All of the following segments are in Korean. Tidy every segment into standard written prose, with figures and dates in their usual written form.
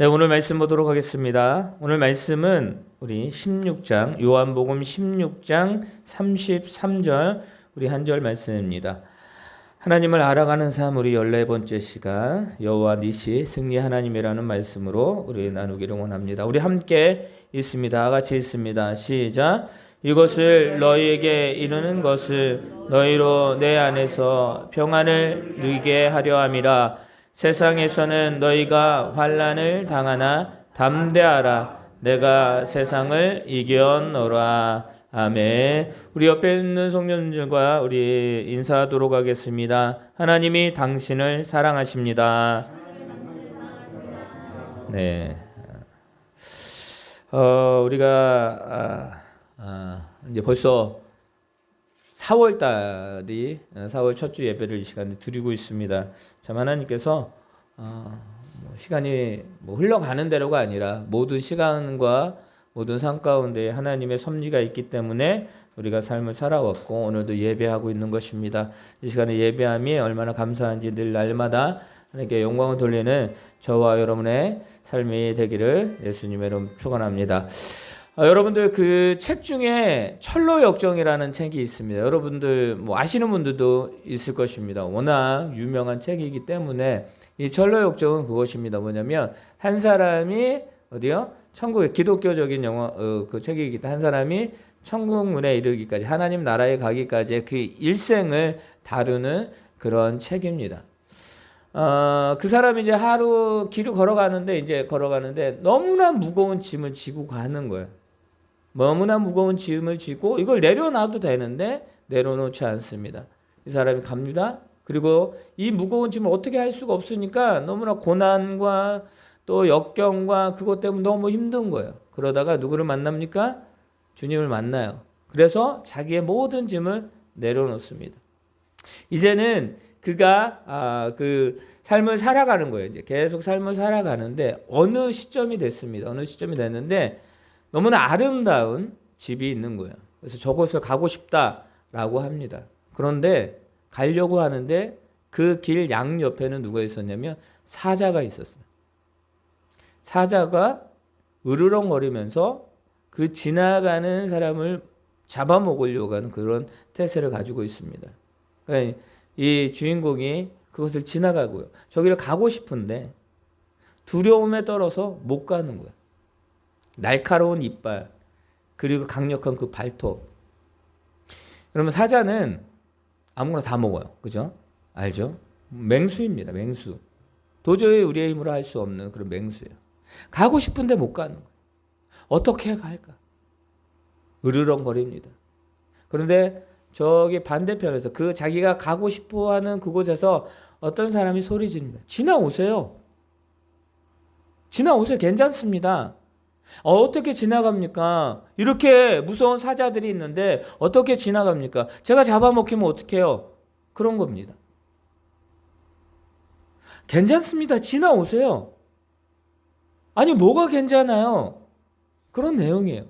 네, 오늘 말씀 보도록 하겠습니다. 오늘 말씀은 우리 16장, 요한복음 16장 33절, 우리 한 절 말씀입니다. 하나님을 알아가는 삶, 우리 14번째 시간, 여호와 니시 승리 하나님이라는 말씀으로 우리 나누기를 원합니다. 우리 함께 읽습니다. 같이 읽습니다. 시작. 이것을 너희에게 이르는 것을 너희로 내 안에서 평안을 누리게 하려 함이라. 세상에서는 너희가 환난을 당하나 담대하라. 내가 세상을 이겨노라. 아멘. 우리 옆에 있는 성도님들과 우리 인사하도록 하겠습니다. 하나님이 당신을 사랑하십니다. 네. 우리가 이제 벌써 4월 달이 4월 첫 주 예배를 이 시간에 드리고 있습니다. 참 하나님께서 시간이 흘러가는 대로가 아니라 모든 시간과 모든 삶 가운데 하나님의 섭리가 있기 때문에 우리가 삶을 살아왔고 오늘도 예배하고 있는 것입니다. 이 시간에 예배함이 얼마나 감사한지 늘 날마다 하나님께 영광을 돌리는 저와 여러분의 삶이 되기를 예수님의 이름 축원합니다. 여러분들 그 책 중에 철로역정이라는 책이 있습니다. 여러분들 아시는 분들도 있을 것입니다. 워낙 유명한 책이기 때문에 이 철로역정은 그것입니다. 뭐냐면 한 사람이 어디요? 천국의 기독교적인 그 책이기 때문에 한 사람이 천국문에 이르기까지 하나님 나라에 가기까지의 그 일생을 다루는 그런 책입니다. 그 사람이 이제 하루 길을 걸어가는데 너무나 무거운 짐을 지고 가는 거예요. 너무나 무거운 짐을 지고 이걸 내려놔도 되는데 내려놓지 않습니다. 이 사람이 갑니다. 그리고 이 무거운 짐을 어떻게 할 수가 없으니까 너무나 고난과 또 역경과 그것 때문에 너무 힘든 거예요. 그러다가 누구를 만납니까? 주님을 만나요. 그래서 자기의 모든 짐을 내려놓습니다. 이제는 그가 그 삶을 살아가는 거예요. 이제 계속 삶을 살아가는데 어느 시점이 됐습니다. 어느 시점이 됐는데 너무나 아름다운 집이 있는 거예요. 그래서 저곳을 가고 싶다라고 합니다. 그런데 가려고 하는데 그 길 양옆에는 누가 있었냐면 사자가 있었어요. 사자가 으르렁거리면서 그 지나가는 사람을 잡아먹으려고 하는 그런 태세를 가지고 있습니다. 그러니까 이 주인공이 그것을 지나가고요. 저기를 가고 싶은데 두려움에 떨어서 못 가는 거예요. 날카로운 이빨 그리고 강력한 그 발톱. 그러면 사자는 아무거나 다 먹어요. 그죠? 알죠? 맹수입니다. 맹수. 도저히 우리의 힘으로 할 수 없는 그런 맹수예요. 가고 싶은데 못 가는 거예요. 어떻게 갈까? 으르렁거립니다. 그런데 저기 반대편에서 그 자기가 가고 싶어하는 그곳에서 어떤 사람이 소리 지릅니다. 지나오세요. 지나오세요. 괜찮습니다. 어떻게 지나갑니까? 이렇게 무서운 사자들이 있는데 어떻게 지나갑니까? 제가 잡아먹히면 어떡해요? 그런 겁니다. 괜찮습니다. 지나오세요. 아니 뭐가 괜찮아요? 그런 내용이에요.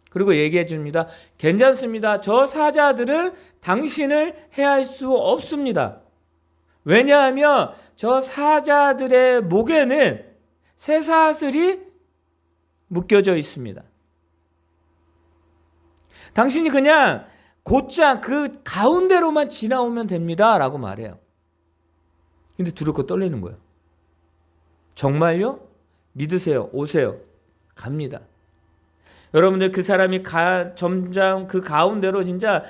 그리고 얘기해 줍니다. 괜찮습니다. 저 사자들은 당신을 해할 수 없습니다. 왜냐하면 저 사자들의 목에는 쇠사슬이 묶여져 있습니다. 당신이 그냥 곧장 그 가운데로만 지나오면 됩니다. 라고 말해요. 근데 두렵고 떨리는 거예요. 정말요? 믿으세요. 오세요. 갑니다. 여러분들 그 사람이 점점 그 가운데로 진짜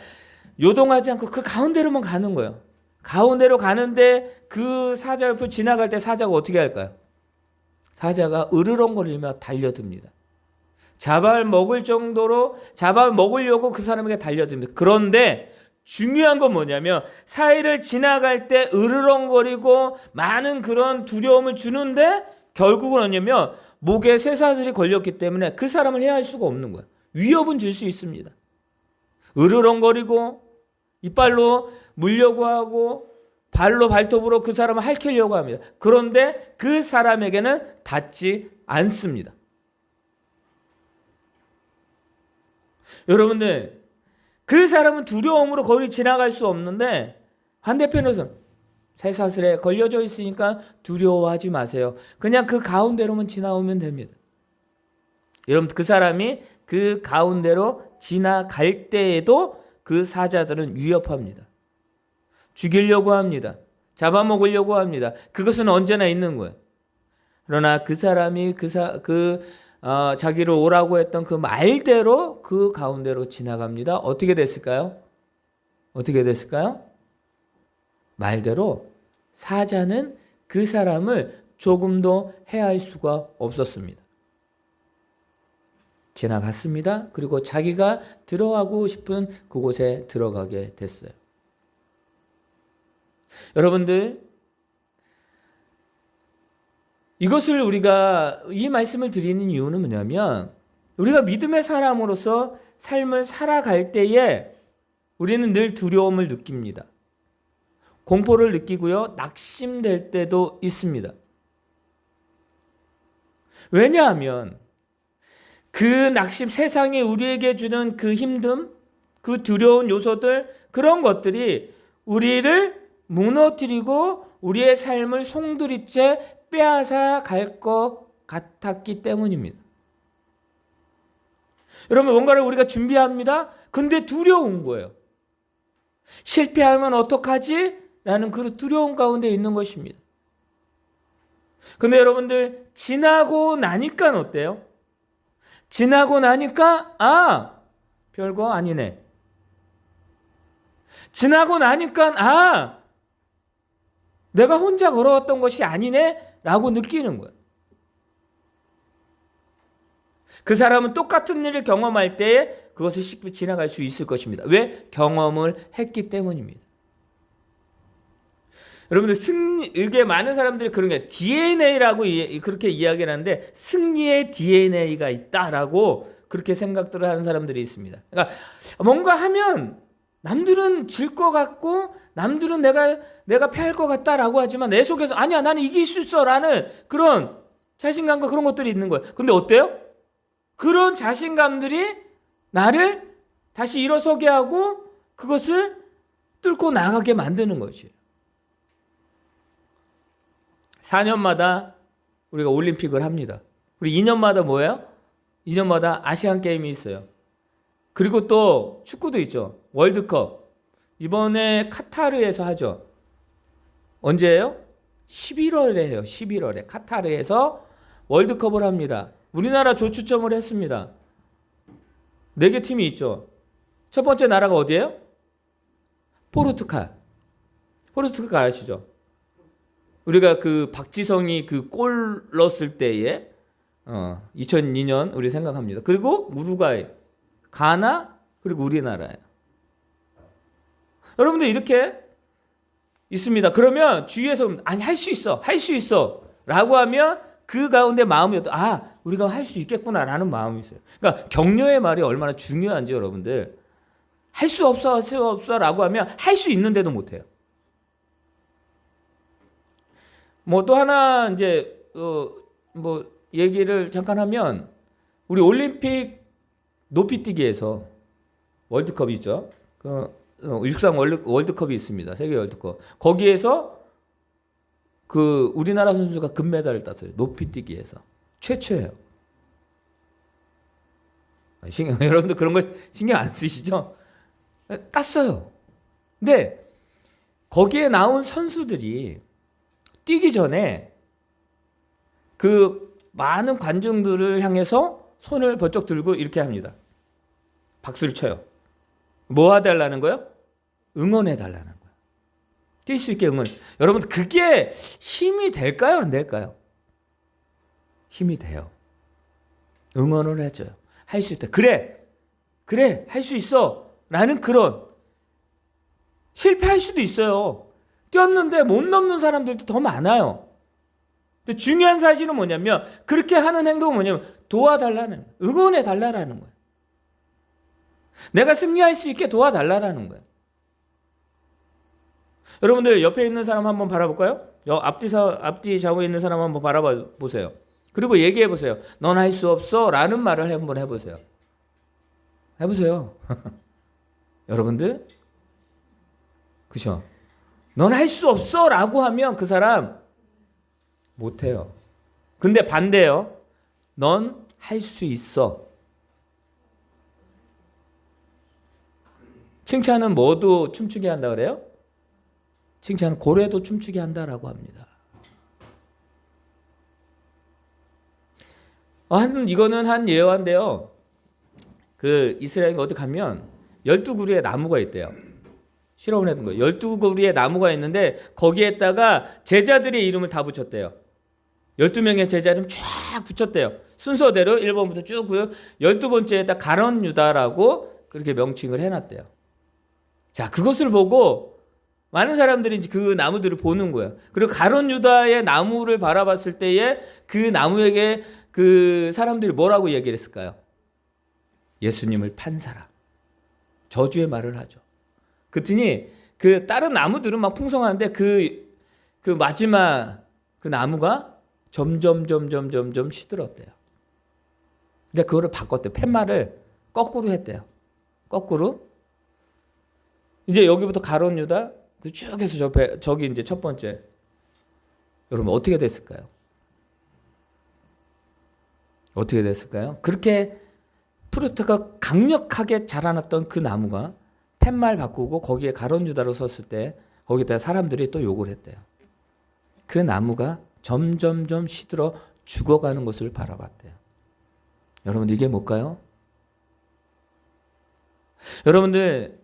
요동하지 않고 그 가운데로만 가는 거예요. 가운데로 가는데 그 사자 옆을 지나갈 때 사자가 어떻게 할까요? 사자가 으르렁거리며 달려듭니다. 잡아먹으려고 그 사람에게 달려듭니다. 그런데 중요한 건 뭐냐면 사이를 지나갈 때 으르렁거리고 많은 그런 두려움을 주는데 결국은 뭐냐면 목에 쇠사슬이 걸렸기 때문에 그 사람을 해할 수가 없는 거야. 위협은 줄 수 있습니다. 으르렁거리고 이빨로 물려고 하고 발로 발톱으로 그 사람을 핥으려고 합니다. 그런데 그 사람에게는 닿지 않습니다. 여러분들 그 사람은 두려움으로 거리 지나갈 수 없는데 반대편에서 쇠사슬에 걸려져 있으니까 두려워하지 마세요. 그냥 그 가운데로만 지나오면 됩니다. 여러분, 그 사람이 그 가운데로 지나갈 때에도 그 사자들은 위협합니다. 죽이려고 합니다. 잡아먹으려고 합니다. 그것은 언제나 있는 거예요. 그러나 그 사람이 자기를 오라고 했던 그 말대로 그 가운데로 지나갑니다. 어떻게 됐을까요? 어떻게 됐을까요? 말대로 사자는 그 사람을 조금도 해할 수가 없었습니다. 지나갔습니다. 그리고 자기가 들어가고 싶은 그곳에 들어가게 됐어요. 여러분들, 이것을 우리가 이 말씀을 드리는 이유는 뭐냐면, 우리가 믿음의 사람으로서 삶을 살아갈 때에 우리는 늘 두려움을 느낍니다. 공포를 느끼고요, 낙심될 때도 있습니다. 왜냐하면 그 낙심, 세상이 우리에게 주는 그 힘듦, 그 두려운 요소들, 그런 것들이 우리를 무너뜨리고 우리의 삶을 송두리째 빼앗아 갈 것 같았기 때문입니다. 여러분, 뭔가를 우리가 준비합니다. 근데 두려운 거예요. 실패하면 어떡하지? 라는 그 두려움 가운데 있는 것입니다. 근데 여러분들, 지나고 나니까 어때요? 지나고 나니까 별거 아니네. 지나고 나니까 내가 혼자 걸어왔던 것이 아니네 라고 느끼는 거예요. 그 사람은 똑같은 일을 경험할 때에 그것을 쉽게 지나갈 수 있을 것입니다. 왜? 경험을 했기 때문입니다. 여러분들, 이게 많은 사람들이 그런 게 DNA라고 그렇게 이야기를 하는데, 승리의 DNA가 있다라고 그렇게 생각들을 하는 사람들이 있습니다. 그러니까 뭔가 하면 남들은 질 것 같고 남들은 내가 패할 것 같다라고 하지만 내 속에서 아니야, 나는 이길 수 있어라는 그런 자신감과 그런 것들이 있는 거예요. 근데 어때요? 그런 자신감들이 나를 다시 일어서게 하고 그것을 뚫고 나가게 만드는 것이에요. 4년마다 우리가 올림픽을 합니다. 우리 2년마다 뭐예요? 2년마다 아시안 게임이 있어요. 그리고 또 축구도 있죠. 월드컵. 이번에 카타르에서 하죠. 언제예요? 11월에 해요. 11월에 카타르에서 월드컵을 합니다. 우리나라 조추첨을 했습니다. 4개 팀이 있죠. 첫 번째 나라가 어디예요? 포르투갈. 포르투갈 아시죠? 우리가 그 박지성이 그 골 넣었을 때에 2002년 우리 생각합니다. 그리고 우루과이, 가나, 그리고 우리나라예요. 여러분들 이렇게 있습니다. 그러면 주위에서 아니 할 수 있어, 할 수 있어 라고 하면 그 가운데 마음이 우리가 할 수 있겠구나라는 마음이 있어요. 그러니까 격려의 말이 얼마나 중요한지 여러분들, 할 수 없어, 할 수 없어 라고 하면 할 수 있는데도 못해요. 뭐 또 하나 이제 얘기를 잠깐 하면, 우리 올림픽 높이뛰기에서 월드컵이 있죠. 육상 월드컵이 있습니다. 세계 월드컵. 거기에서 그 우리나라 선수가 금메달을 땄어요. 높이뛰기에서 최초예요. 여러분들 그런 거 신경 안 쓰시죠? 땄어요. 근데 거기에 나온 선수들이 뛰기 전에 그 많은 관중들을 향해서 손을 번쩍 들고 이렇게 합니다. 박수를 쳐요. 뭐 해달라는 거예요? 응원해달라는 거예요. 뛸 수 있게 응원. 여러분, 그게 힘이 될까요? 안 될까요? 힘이 돼요. 응원을 해줘요. 할 수 있다. 그래, 할 수 있어 라는 그런. 실패할 수도 있어요. 뛰었는데 못 넘는 사람들도 더 많아요. 근데 중요한 사실은 뭐냐면, 그렇게 하는 행동은 뭐냐면 도와달라는, 응원해달라는 거예요. 내가 승리할 수 있게 도와달라는 거예요. 여러분들 옆에 있는 사람 한번 바라볼까요? 앞뒤 좌우에 있는 사람 한번 바라보세요. 그리고 얘기해보세요. 넌 할 수 없어 라는 말을 한번 해보세요. 해보세요. 여러분들, 그죠? 넌 할 수 없어 라고 하면 그 사람 못해요. 근데 반대요. 넌 할 수 있어. 칭찬은 뭐도 춤추게 한다 그래요? 칭찬은 고래도 춤추게 한다라고 합니다. 이거는 한 예화인데요. 그 이스라엘 어디 가면 12그루의 나무가 있대요. 실험을 했던 거예요. 12그루의 나무가 있는데 거기에다가 제자들의 이름을 다 붙였대요. 12명의 제자 이름 쫙 붙였대요. 순서대로 1번부터 쭉 12번째에다 가룟 유다라고 그렇게 명칭을 해놨대요. 자, 그것을 보고 많은 사람들이 이제 그 나무들을 보는 거예요. 그리고 가룟 유다의 나무를 바라봤을 때에 그 나무에게 그 사람들이 뭐라고 얘기를 했을까요? 예수님을 판 사람. 저주의 말을 하죠. 그랬더니 그 다른 나무들은 막 풍성한데 그 마지막 그 나무가 점점 시들었대요. 근데 그거를 바꿨대요. 팻말을 거꾸로 했대요. 거꾸로. 이제 여기부터 가룟 유다 쭉 해서 저기 이제 첫 번째. 여러분 어떻게 됐을까요? 어떻게 됐을까요? 그렇게 프루트가 강력하게 자라났던 그 나무가 팻말 바꾸고 거기에 가룟 유다로 섰을 때 거기다 사람들이 또 욕을 했대요. 그 나무가 점점 시들어 죽어가는 것을 바라봤대요. 여러분 이게 뭘까요? 여러분들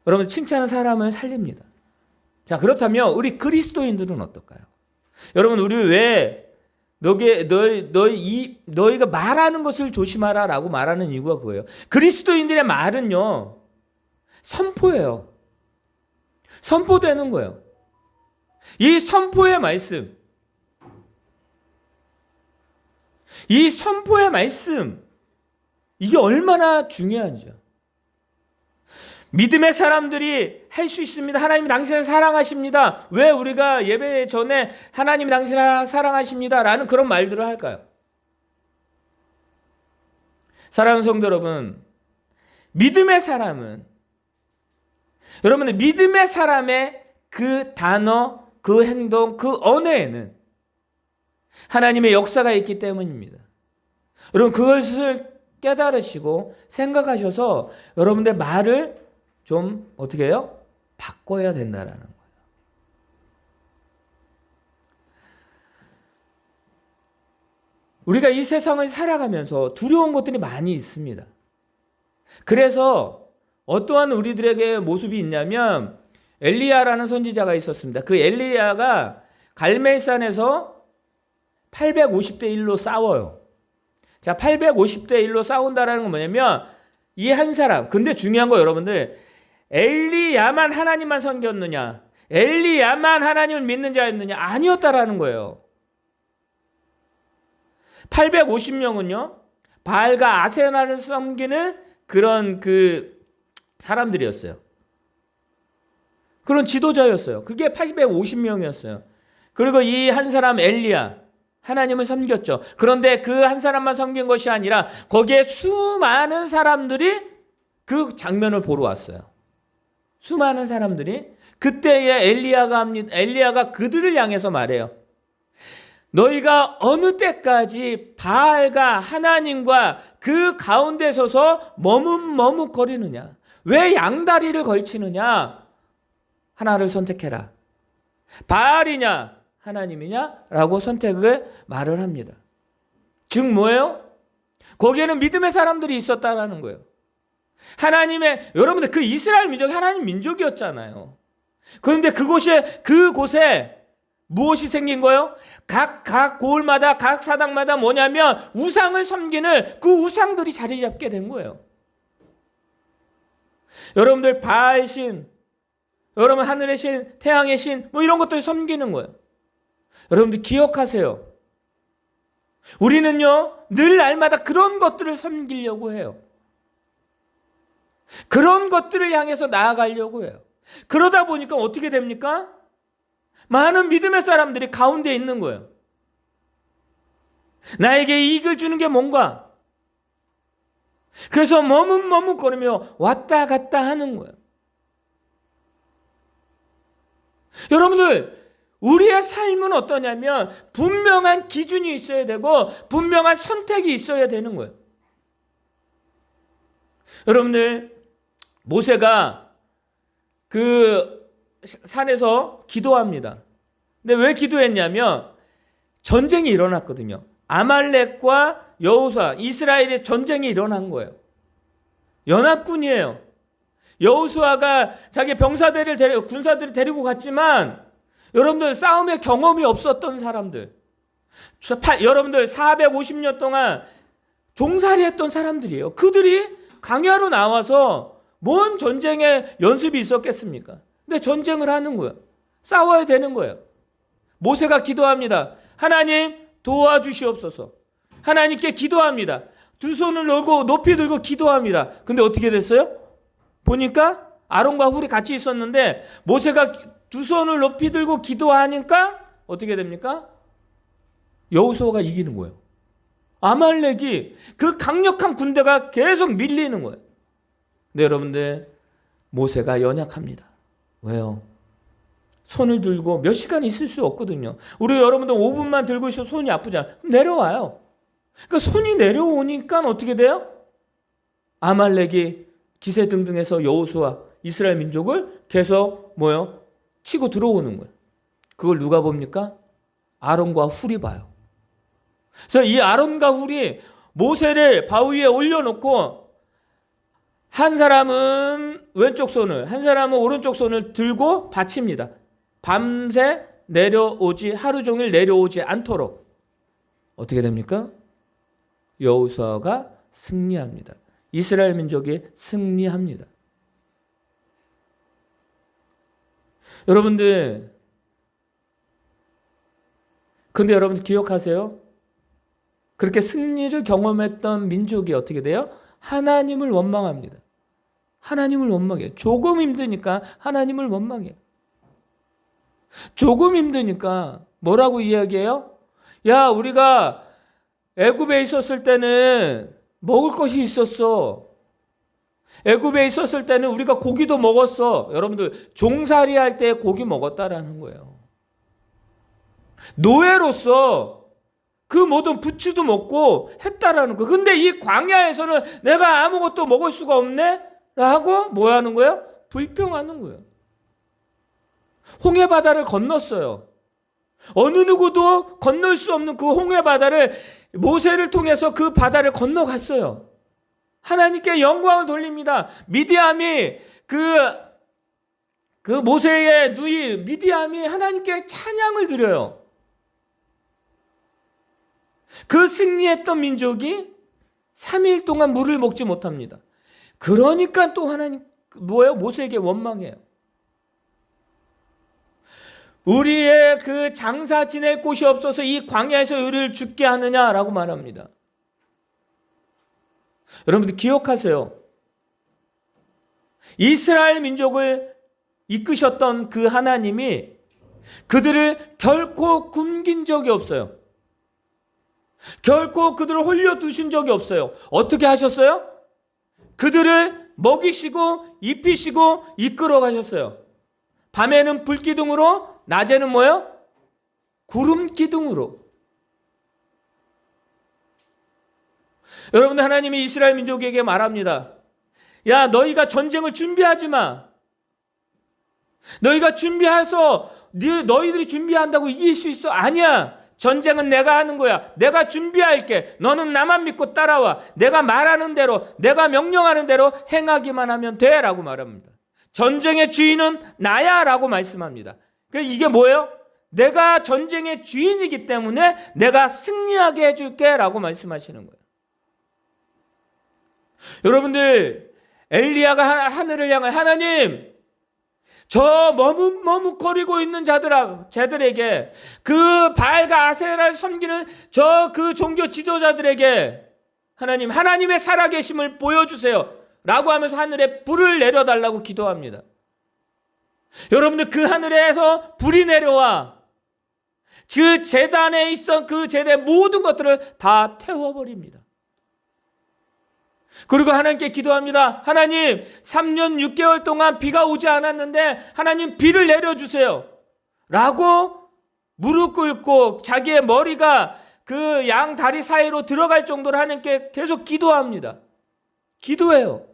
여러분 칭찬은 사람을 살립니다. 자, 그렇다면 우리 그리스도인들은 어떨까요? 여러분 우리 왜 너희가 말하는 것을 조심하라라고 말하는 이유가 그거예요. 그리스도인들의 말은요 선포예요. 선포되는 거예요. 이 선포의 말씀, 이게 얼마나 중요한지요. 믿음의 사람들이 할 수 있습니다. 하나님이 당신을 사랑하십니다. 왜 우리가 예배 전에 하나님이 당신을 사랑하십니다 라는 그런 말들을 할까요? 사랑하는 성도 여러분, 믿음의 사람은 여러분의 믿음의 사람의 그 단어, 그 행동, 그 언어에는 하나님의 역사가 있기 때문입니다. 여러분 그것을 깨달으시고 생각하셔서 여러분의 말을 좀 어떻게 해요? 바꿔야 된다라는 거예요. 우리가 이 세상을 살아가면서 두려운 것들이 많이 있습니다. 그래서 어떠한 우리들에게 모습이 있냐면 엘리야라는 선지자가 있었습니다. 그 엘리야가 갈멜산에서 850대 1로 싸워요. 자, 850대 1로 싸운다라는 건 뭐냐면 이 한 사람, 근데 중요한 거 여러분들, 엘리야만 하나님만 섬겼느냐, 엘리야만 하나님을 믿는 자였느냐, 아니었다라는 거예요. 850명은요 바알과 아세나를 섬기는 그런 그 사람들이었어요. 그런 지도자였어요. 그게 850명이었어요. 그리고 이 한 사람 엘리야, 하나님을 섬겼죠. 그런데 그 한 사람만 섬긴 것이 아니라 거기에 수많은 사람들이 그 장면을 보러 왔어요. 수많은 사람들이. 그때에 엘리야가 그들을 향해서 말해요. 너희가 어느 때까지 바알과 하나님과 그 가운데 서서 머뭇거리느냐? 왜 양다리를 걸치느냐? 하나를 선택해라. 바알이냐 하나님이냐? 라고 선택을 말을 합니다. 즉 뭐예요? 거기에는 믿음의 사람들이 있었다라는 거예요. 여러분들 그 이스라엘 민족이 하나님 민족이었잖아요. 그런데 그곳에 무엇이 생긴 거예요? 각 고을마다, 각 사당마다 뭐냐면 우상을 섬기는 그 우상들이 자리 잡게 된 거예요. 여러분들 바알 신, 여러분 하늘의 신, 태양의 신, 뭐 이런 것들을 섬기는 거예요. 여러분들 기억하세요. 우리는요 늘 날마다 그런 것들을 섬기려고 해요. 그런 것들을 향해서 나아가려고 해요. 그러다 보니까 어떻게 됩니까? 많은 믿음의 사람들이 가운데 있는 거예요. 나에게 이익을 주는 게 뭔가? 그래서 머뭇거리며 왔다 갔다 하는 거예요. 여러분들, 우리의 삶은 어떠냐면 분명한 기준이 있어야 되고 분명한 선택이 있어야 되는 거예요. 여러분들, 모세가 그 산에서 기도합니다. 근데 왜 기도했냐면 전쟁이 일어났거든요. 아말렉과 여호수아, 이스라엘의 전쟁이 일어난 거예요. 연합군이에요. 여호수아가 자기 군사들을 데리고 갔지만 여러분들, 싸움의 경험이 없었던 사람들, 여러분들 450년 동안 종살이 했던 사람들이에요. 그들이 광야로 나와서 뭔 전쟁의 연습이 있었겠습니까? 근데 전쟁을 하는 거예요. 싸워야 되는 거예요. 모세가 기도합니다. 하나님 도와주시옵소서. 하나님께 기도합니다. 두 손을 높이 들고 기도합니다. 근데 어떻게 됐어요? 보니까 아론과 훌이 같이 있었는데 모세가 두 손을 높이 들고 기도하니까 어떻게 됩니까? 여호수아가 이기는 거예요. 아말렉이, 그 강력한 군대가 계속 밀리는 거예요. 근데 여러분들, 모세가 연약합니다. 왜요? 손을 들고 몇 시간 있을 수 없거든요. 우리 여러분들 5분만 들고 있어도 손이 아프잖아요. 내려와요. 그러니까 손이 내려오니까 어떻게 돼요? 아말렉이 기세등등해서 여호수아, 이스라엘 민족을 계속 치고 들어오는 거예요. 그걸 누가 봅니까? 아론과 훌이 봐요. 그래서 이 아론과 훌이 모세를 바위 위에 올려놓고 한 사람은 왼쪽 손을, 한 사람은 오른쪽 손을 들고 받칩니다. 밤새 하루 종일 내려오지 않도록. 어떻게 됩니까? 여호수아가 승리합니다. 이스라엘 민족이 승리합니다. 여러분들, 근데 여러분들 기억하세요? 그렇게 승리를 경험했던 민족이 어떻게 돼요? 하나님을 원망합니다. 하나님을 원망해요. 조금 힘드니까 하나님을 원망해요. 조금 힘드니까 뭐라고 이야기해요? 야, 우리가 애굽에 있었을 때는 먹을 것이 있었어. 애굽에 있었을 때는 우리가 고기도 먹었어. 여러분들, 종살이 할 때 고기 먹었다라는 거예요. 노예로서 그 모든 부추도 먹고 했다라는 거예요. 근데 이 광야에서는 내가 아무것도 먹을 수가 없네? 라고 뭐 하는 거예요? 불평하는 거예요. 홍해바다를 건넜어요. 어느 누구도 건널 수 없는 그 홍해바다를 모세를 통해서 그 바다를 건너갔어요. 하나님께 영광을 돌립니다. 미디암이 그 모세의 누이 미디암이 하나님께 찬양을 드려요. 그 승리했던 민족이 3일 동안 물을 먹지 못합니다. 그러니까 또 하나님 모세에게 원망해요. 우리의 그 장사 지낼 곳이 없어서 이 광야에서 우리를 죽게 하느냐라고 말합니다. 여러분들 기억하세요. 이스라엘 민족을 이끄셨던 그 하나님이 그들을 결코 굶긴 적이 없어요. 결코 그들을 홀려두신 적이 없어요. 어떻게 하셨어요? 그들을 먹이시고 입히시고 이끌어 가셨어요. 밤에는 불기둥으로, 낮에는 뭐예요? 구름기둥으로. 여러분들, 하나님이 이스라엘 민족에게 말합니다. 야, 너희가 전쟁을 준비하지 마. 너희가 준비해서 너희들이 준비한다고 이길 수 있어? 아니야. 전쟁은 내가 하는 거야. 내가 준비할게. 너는 나만 믿고 따라와. 내가 말하는 대로, 내가 명령하는 대로 행하기만 하면 돼 라고 말합니다. 전쟁의 주인은 나야 라고 말씀합니다. 이게 뭐예요? 내가 전쟁의 주인이기 때문에 내가 승리하게 해줄게 라고 말씀하시는 거예요. 여러분들, 엘리야가 하늘을 향해 하나님, 저 머뭇거리고 있는 자들에게, 그 바알과 아세라를 섬기는 그 종교 지도자들에게 하나님, 하나님의 살아계심을 보여주세요 라고 하면서 하늘에 불을 내려달라고 기도합니다. 여러분들, 그 하늘에서 불이 내려와 그 제단에 있던 그 제단의 모든 것들을 다 태워버립니다. 그리고 하나님께 기도합니다. 하나님, 3년 6개월 동안 비가 오지 않았는데 하나님 비를 내려주세요. 라고 무릎 꿇고 자기의 머리가 그 양 다리 사이로 들어갈 정도로 하나님께 계속 기도합니다. 기도해요.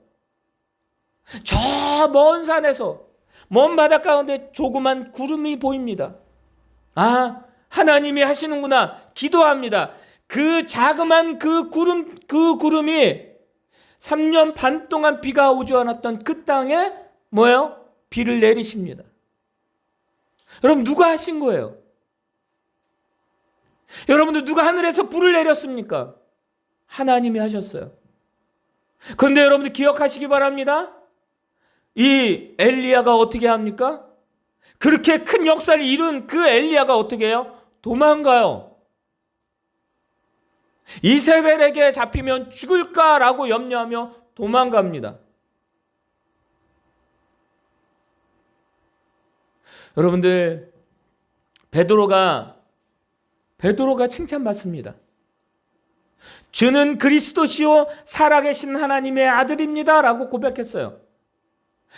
저 먼 산에서, 먼 바다 가운데 조그만 구름이 보입니다. 아, 하나님이 하시는구나. 기도합니다. 그 자그만 그 구름이 3년 반 동안 비가 오지 않았던 그 땅에 뭐예요? 비를 내리십니다. 여러분, 누가 하신 거예요? 여러분들, 누가 하늘에서 불을 내렸습니까? 하나님이 하셨어요. 그런데 여러분들 기억하시기 바랍니다. 이 엘리야가 어떻게 합니까? 그렇게 큰 역사를 이룬 그 엘리야가 어떻게 해요? 도망가요. 이세벨에게 잡히면 죽을까라고 염려하며 도망갑니다. 여러분들, 베드로가 칭찬받습니다. 주는 그리스도시요 살아계신 하나님의 아들입니다 라고 고백했어요.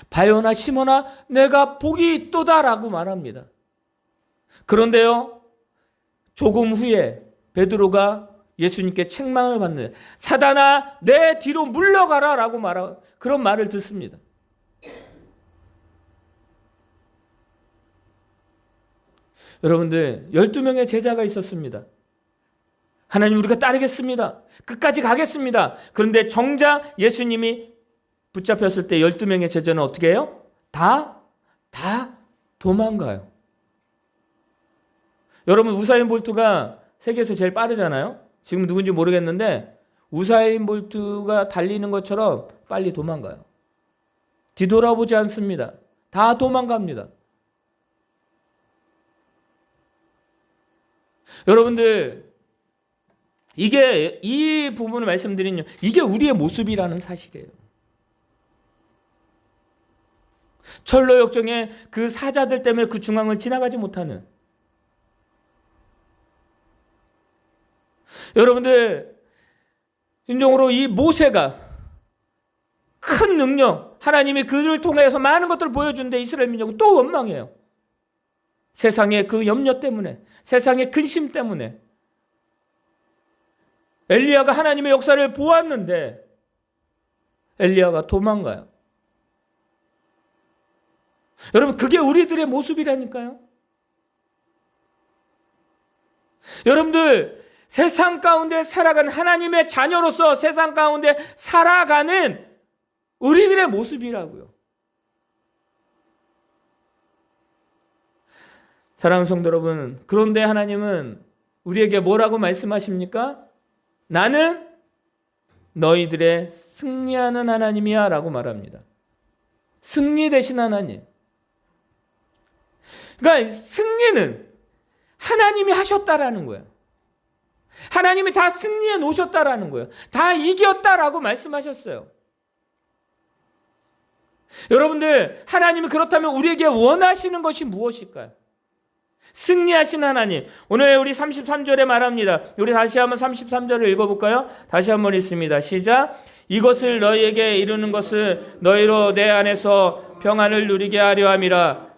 바요나 시몬아, 내가 복이 있도다 라고 말합니다. 그런데요, 조금 후에 베드로가 예수님께 책망을 받는, 사단아 내 뒤로 물러가라 라고 그런 말을 듣습니다. 여러분들, 12명의 제자가 있었습니다. 하나님, 우리가 따르겠습니다. 끝까지 가겠습니다. 그런데 정작 예수님이 붙잡혔을 때 12명의 제자는 어떻게 해요? 다 도망가요. 여러분, 우사인 볼트가 세계에서 제일 빠르잖아요. 지금 누군지 모르겠는데 우사인 볼트가 달리는 것처럼 빨리 도망가요. 뒤돌아보지 않습니다. 다 도망갑니다. 여러분들, 이 부분을 말씀드린, 이게 우리의 모습이라는 사실이에요. 철로 역정의 그 사자들 때문에 그 중앙을 지나가지 못하는, 여러분들, 인종으로 이 모세가 큰 능력, 하나님이 그를 통해서 많은 것들을 보여주는데 이스라엘 민족은 또 원망해요. 세상의 그 염려 때문에, 세상의 근심 때문에. 엘리야가 하나님의 역사를 보았는데 엘리야가 도망가요. 여러분, 그게 우리들의 모습이라니까요. 여러분들, 세상 가운데 살아가는 하나님의 자녀로서 세상 가운데 살아가는 우리들의 모습이라고요. 사랑하는 성도 여러분, 그런데 하나님은 우리에게 뭐라고 말씀하십니까? 나는 너희들의 승리하는 하나님이야 라고 말합니다. 승리 되신 하나님. 그러니까 승리는 하나님이 하셨다라는 거예요. 하나님이 다 승리해 놓으셨다라는 거예요. 다 이겼다라고 말씀하셨어요. 여러분들, 하나님이 그렇다면 우리에게 원하시는 것이 무엇일까요? 승리하신 하나님. 오늘 우리 33절에 말합니다. 우리 다시 한번 33절을 읽어볼까요? 다시 한번 읽습니다. 시작. 이것을 너희에게 이루는 것은 너희로 내 안에서 평안을 누리게 하려 함이라.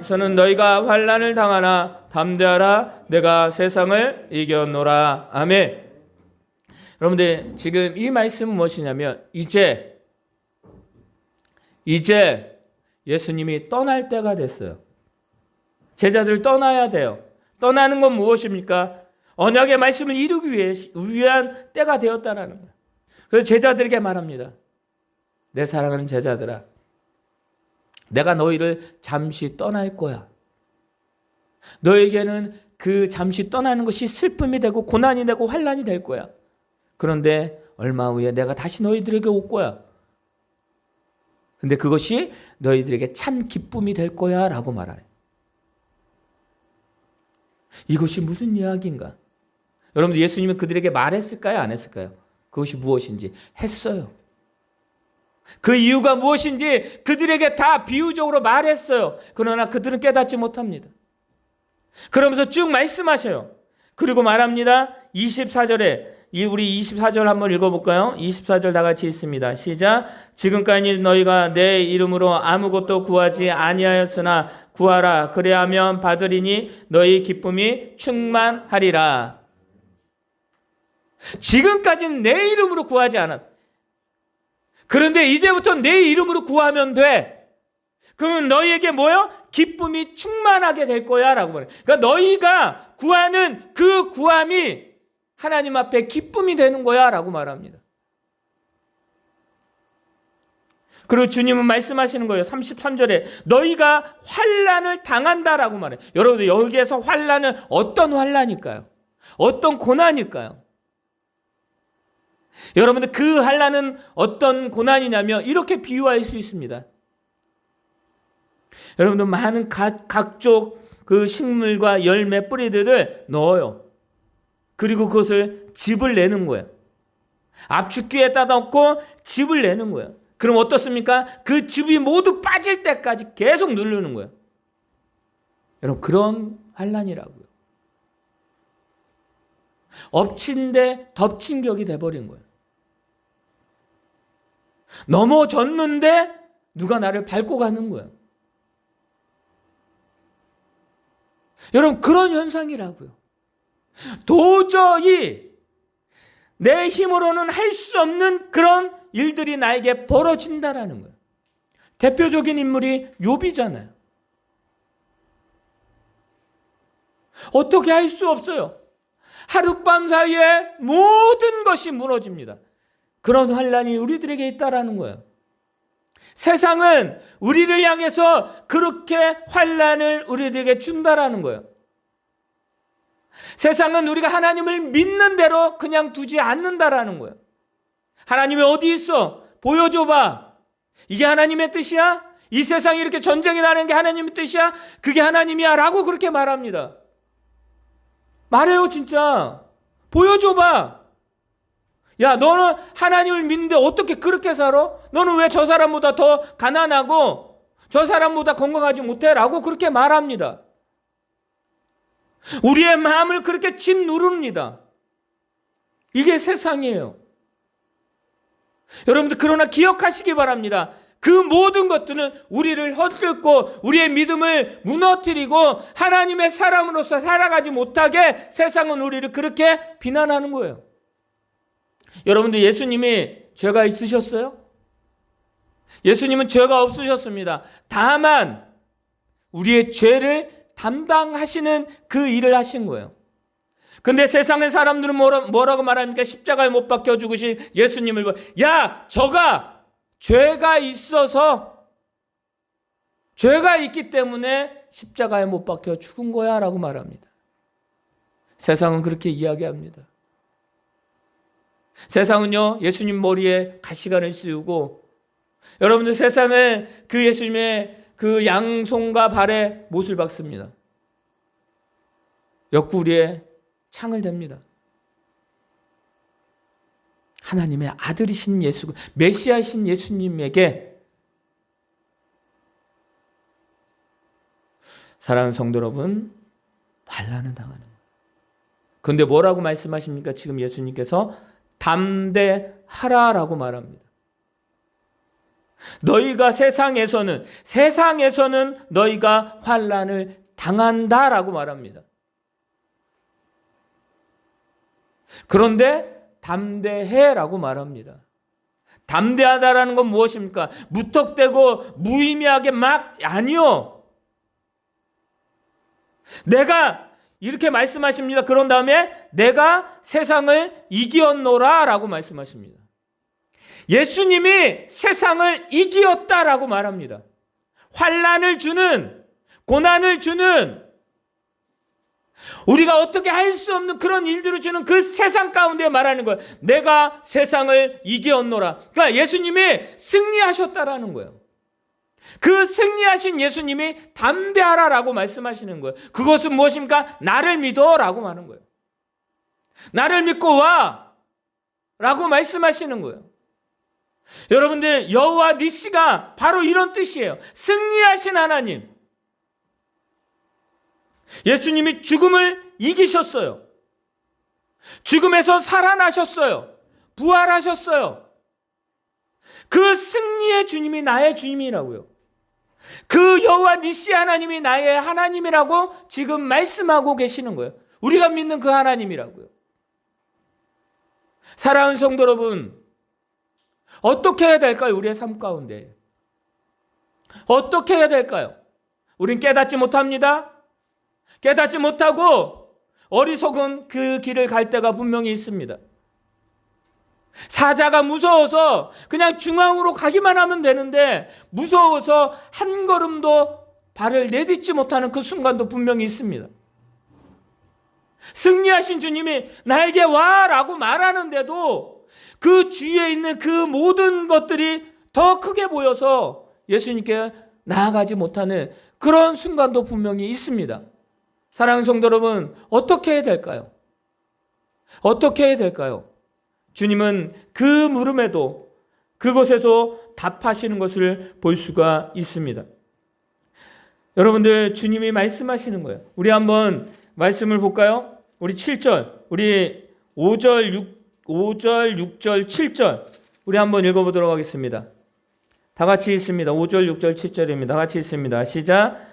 저는 너희가 환난을 당하나 담대하라. 내가 세상을 이겼노라. 아멘. 여러분들, 지금 이 말씀은 무엇이냐면 이제 예수님이 떠날 때가 됐어요. 제자들 떠나야 돼요. 떠나는 건 무엇입니까? 언약의 말씀을 이루기 위한 때가 되었다는 거예요. 그래서 제자들에게 말합니다. 내 사랑하는 제자들아, 내가 너희를 잠시 떠날 거야. 너에게는 그 잠시 떠나는 것이 슬픔이 되고 고난이 되고 환난이 될 거야. 그런데 얼마 후에 내가 다시 너희들에게 올 거야. 근데 그것이 너희들에게 참 기쁨이 될 거야 라고 말해요. 이것이 무슨 이야기인가? 여러분들, 예수님은 그들에게 말했을까요? 안 했을까요? 그것이 무엇인지 했어요. 그 이유가 무엇인지 그들에게 다 비유적으로 말했어요. 그러나 그들은 깨닫지 못합니다. 그러면서 쭉 말씀하셔요. 그리고 말합니다. 24절에 우리 24절 한번 읽어볼까요? 24절 다 같이 있습니다. 시작. 지금까지 너희가 내 이름으로 아무것도 구하지 아니하였으나 구하라. 그래야면 받으리니 너희 기쁨이 충만하리라. 지금까지는 내 이름으로 구하지 않았다. 그런데 이제부터 내 이름으로 구하면 돼. 그러면 너희에게 뭐요? 기쁨이 충만하게 될 거야 라고 말해요. 그러니까 너희가 구하는 그 구함이 하나님 앞에 기쁨이 되는 거야 라고 말합니다. 그리고 주님은 말씀하시는 거예요. 33절에 너희가 환난을 당한다라고 말해요. 여러분들 여기에서 환난은 어떤 환난일까요? 어떤 고난일까요? 여러분들 그 환난은 어떤 고난이냐면 이렇게 비유할 수 있습니다. 여러분들 많은 각종 그 식물과 열매 뿌리들을 넣어요. 그리고 그것을 즙을 내는 거예요. 압축기에다 넣고 즙을 내는 거예요. 그럼 어떻습니까? 그 즙이 모두 빠질 때까지 계속 누르는 거예요. 여러분 그런 환난이라고요. 엎친 데 덮친 격이 돼버린 거예요. 넘어졌는데 누가 나를 밟고 가는 거예요. 여러분 그런 현상이라고요. 도저히 내 힘으로는 할 수 없는 그런 일들이 나에게 벌어진다라는 거예요. 대표적인 인물이 욥이잖아요. 어떻게 할 수 없어요. 하룻밤 사이에 모든 것이 무너집니다. 그런 환난이 우리들에게 있다라는 거예요. 세상은 우리를 향해서 그렇게 환난을 우리들에게 준다라는 거예요. 세상은 우리가 하나님을 믿는 대로 그냥 두지 않는다라는 거예요. 하나님이 어디 있어? 보여줘봐. 이게 하나님의 뜻이야? 이 세상에 이렇게 전쟁이 나는 게 하나님의 뜻이야? 그게 하나님이야 라고 그렇게 말합니다. 말해요 진짜. 보여줘봐. 야 너는 하나님을 믿는데 어떻게 그렇게 살아? 너는 왜 저 사람보다 더 가난하고 저 사람보다 건강하지 못해? 라고 그렇게 말합니다. 우리의 마음을 그렇게 짓누릅니다. 이게 세상이에요. 여러분들 그러나 기억하시기 바랍니다. 그 모든 것들은 우리를 헛끌고 우리의 믿음을 무너뜨리고 하나님의 사람으로서 살아가지 못하게 세상은 우리를 그렇게 비난하는 거예요. 여러분들 예수님이 죄가 있으셨어요? 예수님은 죄가 없으셨습니다. 다만 우리의 죄를 담당하시는 그 일을 하신 거예요. 근데 세상의 사람들은 뭐라고 말합니까? 십자가에 못 박혀 죽으신 예수님을 야 저가 죄가 있어서 죄가 있기 때문에 십자가에 못 박혀 죽은 거야 라고 말합니다. 세상은 그렇게 이야기합니다. 세상은요 예수님 머리에 가시관을 씌우고 여러분들 세상은 그 예수님의 그 양손과 발에 못을 박습니다. 옆구리에 창을 댑니다. 하나님의 아들이신 예수, 메시아이신 예수님에게 사랑하는 성도 여러분, 환난을 당하는 거예요. 그런데 뭐라고 말씀하십니까? 지금 예수님께서 담대하라라고 말합니다. 너희가 세상에서는 너희가 환난을 당한다라고 말합니다. 그런데 담대해라고 말합니다. 담대하다라는 건 무엇입니까? 무턱대고 무의미하게 막 아니요. 내가 이렇게 말씀하십니다. 그런 다음에 내가 세상을 이기었노라 라고 말씀하십니다. 예수님이 세상을 이기었다라고 말합니다. 환난을 주는, 고난을 주는, 우리가 어떻게 할 수 없는 그런 일들을 주는 그 세상 가운데 말하는 거예요. 내가 세상을 이기었노라. 그러니까 예수님이 승리하셨다라는 거예요. 그 승리하신 예수님이 담대하라라고 말씀하시는 거예요. 그것은 무엇입니까? 나를 믿어라고 말하는 거예요. 나를 믿고 와 라고 말씀하시는 거예요. 여러분들 여호와 니시가 바로 이런 뜻이에요. 승리하신 하나님. 예수님이 죽음을 이기셨어요. 죽음에서 살아나셨어요. 부활하셨어요. 그 승리의 주님이 나의 주님이라고요. 그 여호와 니시 하나님이 나의 하나님이라고 지금 말씀하고 계시는 거예요. 우리가 믿는 그 하나님이라고요. 사랑하는 성도 여러분, 어떻게 해야 될까요? 우리의 삶 가운데 어떻게 해야 될까요? 우린 깨닫지 못합니다. 깨닫지 못하고 어리석은 그 길을 갈 때가 분명히 있습니다. 사자가 무서워서 그냥 중앙으로 가기만 하면 되는데 무서워서 한 걸음도 발을 내딛지 못하는 그 순간도 분명히 있습니다. 승리하신 주님이 나에게 와라고 말하는데도 그 주위에 있는 그 모든 것들이 더 크게 보여서 예수님께 나아가지 못하는 그런 순간도 분명히 있습니다. 사랑하는 성도 여러분, 어떻게 해야 될까요? 어떻게 해야 될까요? 주님은 그 물음에도 그곳에서 답하시는 것을 볼 수가 있습니다. 여러분들, 주님이 말씀하시는 거예요. 우리 한번 말씀을 볼까요? 우리 7절, 우리 5절, 6절, 7절 우리 한번 읽어보도록 하겠습니다. 다 같이 있습니다. 5절, 6절, 7절입니다. 다 같이 있습니다. 시작.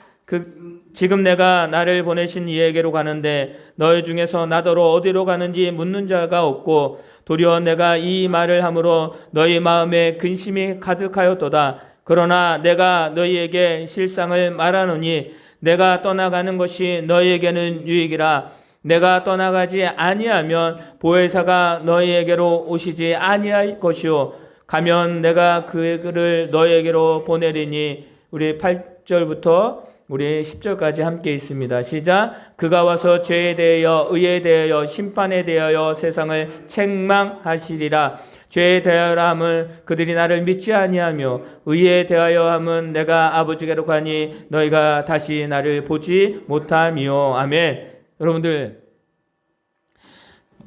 지금 내가 나를 보내신 이에게로 가는데 너희 중에서 나더러 어디로 가는지 묻는 자가 없고 도리어 내가 이 말을 함으로 너희 마음에 근심이 가득하였도다. 그러나 내가 너희에게 실상을 말하노니 내가 떠나가는 것이 너희에게는 유익이라. 내가 떠나가지 아니하면 보혜사가 너희에게로 오시지 아니할 것이요 가면 내가 그를 너희에게로 보내리니. 우리 8절부터 우리 10절까지 함께 있습니다. 시작. 그가 와서 죄에 대하여 의에 대하여 심판에 대하여 세상을 책망하시리라. 죄에 대하여 함은 그들이 나를 믿지 아니하며 의에 대하여 함은 내가 아버지께로 가니 너희가 다시 나를 보지 못하며. 아멘. 여러분들,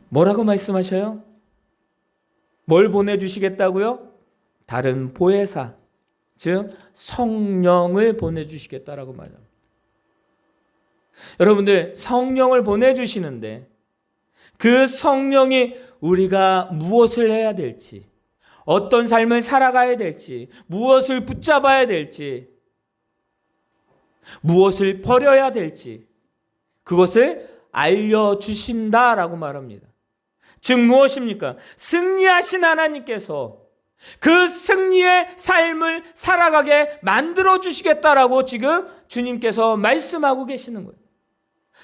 뭐라고 말씀하셔요? 뭘 보내주시겠다고요? 다른 보혜사, 즉 성령을 보내주시겠다라고 말합니다. 여러분들, 성령을 보내주시는데 그 성령이 우리가 무엇을 해야 될지, 어떤 삶을 살아가야 될지, 무엇을 붙잡아야 될지, 무엇을 버려야 될지 그것을 알려주신다라고 말합니다. 즉 무엇입니까? 승리하신 하나님께서 그 승리의 삶을 살아가게 만들어주시겠다라고 지금 주님께서 말씀하고 계시는 거예요.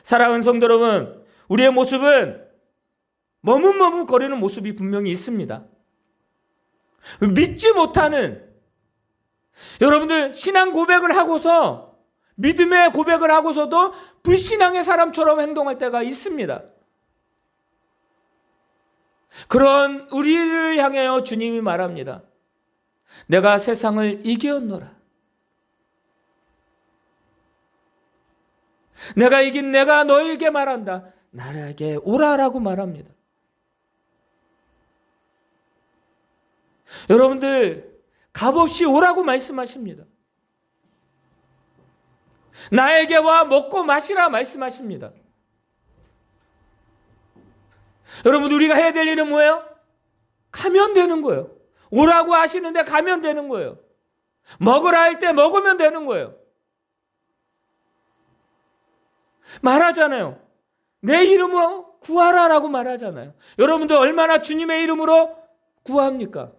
사랑하는 성도 여러분, 우리의 모습은 머뭇머뭇거리는 모습이 분명히 있습니다. 믿지 못하는, 여러분들 신앙 고백을 하고서, 믿음의 고백을 하고서도 불신앙의 사람처럼 행동할 때가 있습니다. 그런 우리를 향하여 주님이 말합니다. 내가 세상을 이겼노라. 내가 이긴 내가 너에게 말한다. 나에게 오라라고 말합니다. 여러분들, 값없이 오라고 말씀하십니다. 나에게 와 먹고 마시라 말씀하십니다. 여러분, 우리가 해야 될 일은 뭐예요? 가면 되는 거예요. 오라고 하시는데 가면 되는 거예요. 먹으라 할 때 먹으면 되는 거예요. 말하잖아요. 내 이름으로 구하라라고 말하잖아요. 여러분들 얼마나 주님의 이름으로 구합니까?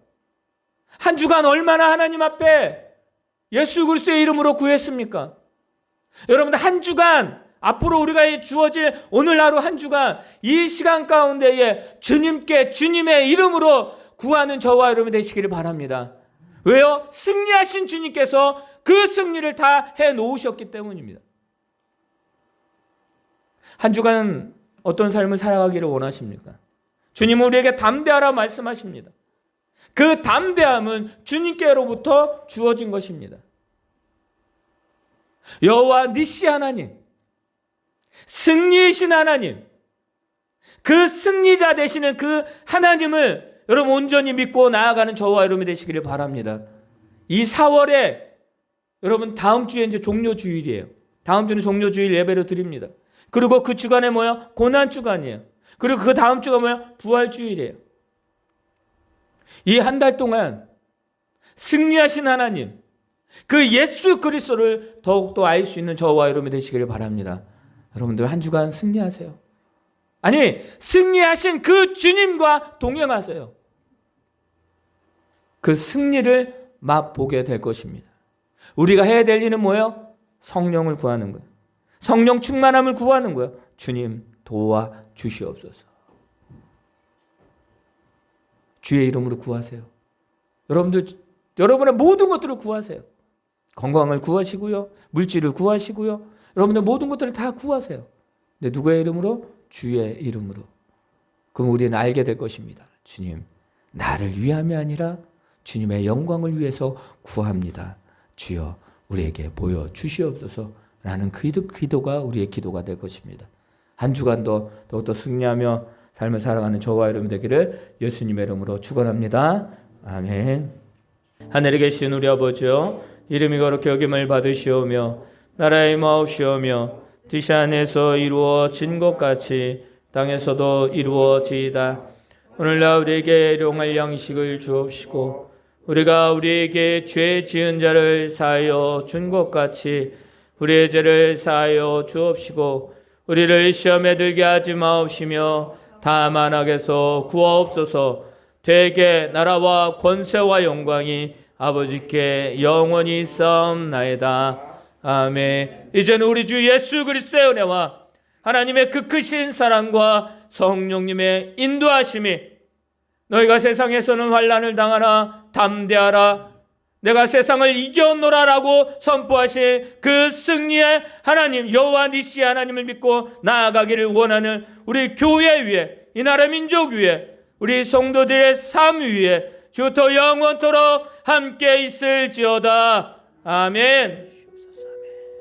한 주간 얼마나 하나님 앞에 예수 그리스도의 이름으로 구했습니까? 여러분들 한 주간, 앞으로 우리가 주어질 오늘 하루 한 주간 이 시간 가운데에 주님께 주님의 이름으로 구하는 저와 여러분 되시기를 바랍니다. 왜요? 승리하신 주님께서 그 승리를 다 해놓으셨기 때문입니다. 한 주간 어떤 삶을 살아가기를 원하십니까? 주님은 우리에게 담대하라 말씀하십니다. 그 담대함은 주님께로부터 주어진 것입니다. 여호와 니시 하나님, 승리이신 하나님, 그 승리자 되시는 그 하나님을 여러분 온전히 믿고 나아가는 저와 여러분이 되시기를 바랍니다. 이 4월에 여러분 다음 주에 이제 종료주일이에요. 다음 주는 종료주일 예배를 드립니다. 그리고 그 주간에 뭐예요? 고난주간이에요. 그리고 그 다음 주가 뭐야? 부활주일이에요. 이 한 달 동안 승리하신 하나님, 그 예수 그리스도를 더욱더 알 수 있는 저와 여러분이 되시기를 바랍니다. 여러분들 한 주간 승리하세요. 아니, 승리하신 그 주님과 동행하세요. 그 승리를 맛보게 될 것입니다. 우리가 해야 될 일은 뭐예요? 성령을 구하는 거예요. 성령 충만함을 구하는 거예요. 주님 도와 주시옵소서. 주의 이름으로 구하세요. 여러분들, 여러분의 모든 것들을 구하세요. 건강을 구하시고요. 물질을 구하시고요. 여러분들 모든 것들을 다 구하세요. 근데 누구의 이름으로? 주의 이름으로. 그럼 우리는 알게 될 것입니다. 주님, 나를 위함이 아니라 주님의 영광을 위해서 구합니다. 주여 우리에게 보여주시옵소서 라는 그 기도가 우리의 기도가 될 것입니다. 한 주간도 더욱더 승리하며 삶을 살아가는 저와 여러분 되기를 예수님의 이름으로 축원합니다. 아멘. 하늘에 계신 우리 아버지여, 이름이 거룩히 여김을 받으시오며 나라의 마옵시오며 뜻이 안에서 이루어진 것 같이 땅에서도 이루어지이다. 오늘날 우리에게 일용할 양식을 주옵시고 우리가 우리에게 죄 지은 자를 사하여 준 것 같이 우리의 죄를 사하여 주옵시고 우리를 시험에 들게 하지 마옵시며 다만 악에서 구하옵소서. 되게 나라와 권세와 영광이 아버지께 영원히 있사옵나이다. 아멘. 이제는 우리 주 예수 그리스도의 은혜와 하나님의 그 크신 사랑과 성령님의 인도하심이 너희가 세상에서는 환난을 당하나 담대하라. 내가 세상을 이겨노라라고 선포하신 그 승리의 하나님 여호와 니시 하나님을 믿고 나아가기를 원하는 우리 교회 위에, 이 나라 민족 위에, 우리 성도들의 삶 위에 주부터 영원토록 함께 있을지어다. 아멘.